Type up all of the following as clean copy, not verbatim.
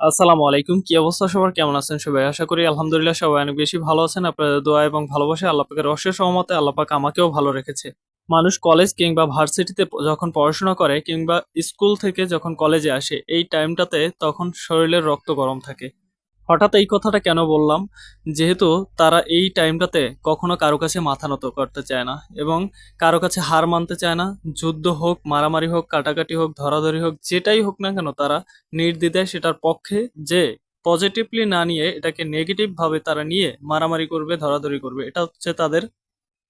আসসালামু আলাইকুম। কি অবস্থা সবার? কেমন আছেন সবাই? আশা করি আলহামদুলিল্লাহ সবাই অনেক বেশি ভালো আছেন। আপনাদের দোয়া এবং ভালোবাসায় আল্লাহ পাকের অশেষ রহমতে আল্লাহ পাক আমাকেও ভালো রেখেছে। মানুষ কলেজ কিংবা ভার্সিটিতে যখন পড়াশোনা করে কিংবা স্কুল থেকে যখন কলেজে আসে, এই টাইমটাতে তখন শরীরের রক্ত গরম থাকে। হঠাৎ এই কথাটা কেন বললাম? যেহেতু তারা এই টাইমটাতে কখনো কারো কাছে মাথা নত করতে চায় না এবং কারো কাছে হার মানতে চায় না। যুদ্ধ হোক, মারামারি হোক, কাটাকাটি হোক, ধরাধরি হোক, যেটাই হোক না কেন তারা নির্দ্বিধায় সেটার পক্ষে যে পজিটিভলি না নিয়ে এটাকে নেগেটিভ ভাবে তারা নিয়ে মারামারি করবে, ধরাধরি করবে। এটা হচ্ছে তাদের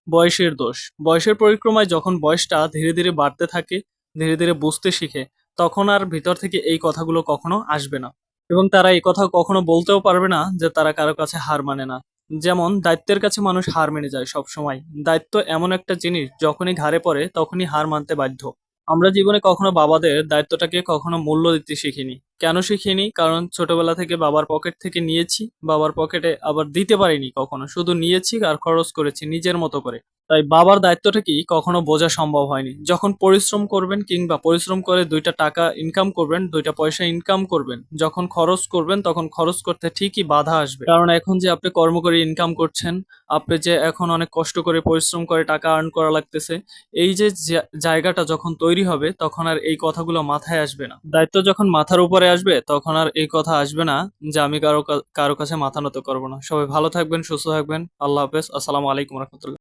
বয়সের দোষ। বয়সের পরিক্রমায় যখন বয়সটা ধীরে, ধীরে বাড়তে থাকে, ধীরে, ধীরে বুঝতে শিখে, তখন আর ভিতর থেকে এই কথাগুলো কখনো আসবে না। এবং তারা এই কথা কখনো বলতেও পারবে না যে তারা কারো কাছে হার মানে না। যেমন দায়িত্বের কাছে মানুষ হার মেনে যায় সবসময়। দায়িত্ব এমন একটা জিনিস যখনই ঘাড়ে পড়ে তখনই হার মানতে বাধ্য। আমরা জীবনে কখনো বাবাদের দায়িত্বটাকে কখনো মূল্য দিতে শিখিনি। কেন শিখিনি? কারণ ছোটবেলা থেকে বাবার পকেট থেকে নিয়েছি, বাবার পকেটে আবার দিতে পারিনি কখনো। শুধু নিয়েছি আর খরচ করেছি নিজের মতো করে। তাই বাবার দায়িত্বটাকেই কখনো বোঝা সম্ভব হয়নি। যখন পরিশ্রম করবেন কিংবা পরিশ্রম করে ২ টা টাকা ইনকাম করবেন, ২ টা পয়সা ইনকাম করবেন। যখন খরচ করবেন তখন খরচ করতে ঠিকই বাধা আসবে। কারণ এখন যে আপনি কর্ম করে ইনকাম করছেন, আপনি যে এখন অনেক কষ্ট করে পরিশ্রম করে টাকা আর্ন করা লাগতেছে, এই যে জায়গাটা যখন তৈরি হবে তখন আর এই কথাগুলো মাথায় আসবে না। দায়িত্ব যখন মাথার উপরে আসবে তখন আর এই কথা আসবে না যে আমি কারো কাছে মাথা নত করব না। সবাই ভালো থাকবেন, সুস্থ থাকবেন। আল্লাহ হাফেজ। আসসালামু আলাইকুম রাহমাতুল্লাহ।